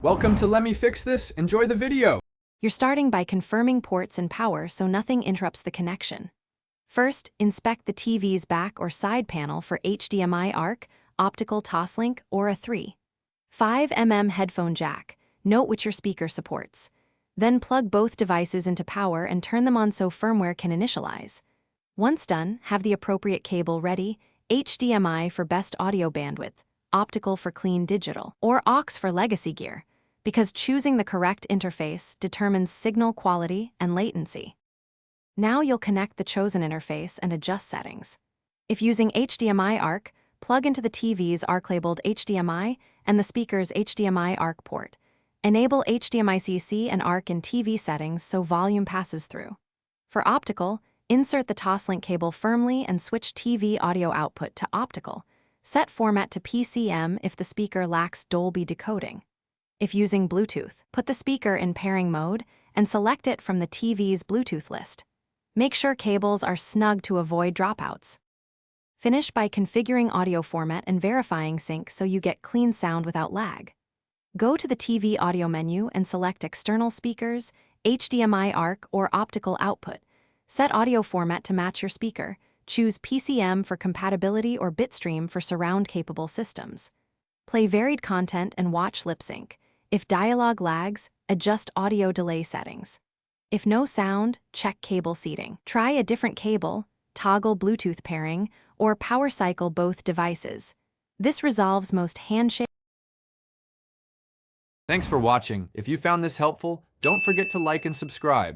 Welcome to Let Me Fix This. Enjoy the video. You're starting by confirming ports and power so nothing interrupts the connection. First, inspect the TV's back or side panel for HDMI ARC, optical toslink, or a 3.5 headphone jack. Note which your speaker supports. Then plug both devices into power and turn them on so firmware can initialize. Once done, have the appropriate cable ready: HDMI for best audio bandwidth, optical for clean digital, or aux for legacy gear, because choosing the correct interface determines signal quality and latency. Now you'll connect the chosen interface and adjust settings. If using HDMI ARC, plug into the TV's ARC-labeled HDMI and the speaker's HDMI ARC port. Enable HDMI-CC and ARC in TV settings so volume passes through. For optical, insert the toslink cable firmly and switch TV audio output to optical. Set format to PCM if the speaker lacks Dolby decoding. If using Bluetooth, put the speaker in pairing mode and select it from the TV's Bluetooth list. Make sure cables are snug to avoid dropouts. Finish by configuring audio format and verifying sync so you get clean sound without lag. Go to the TV audio menu and select external speakers, HDMI ARC, or optical output. Set audio format to match your speaker. Choose PCM for compatibility or bitstream for surround-capable systems. Play varied content and watch lip sync. If dialogue lags, adjust audio delay settings. If no sound, check cable seating. Try a different cable, toggle Bluetooth pairing, or power cycle both devices. This resolves most handshake. Thanks for watching. If you found this helpful, don't forget to like and subscribe.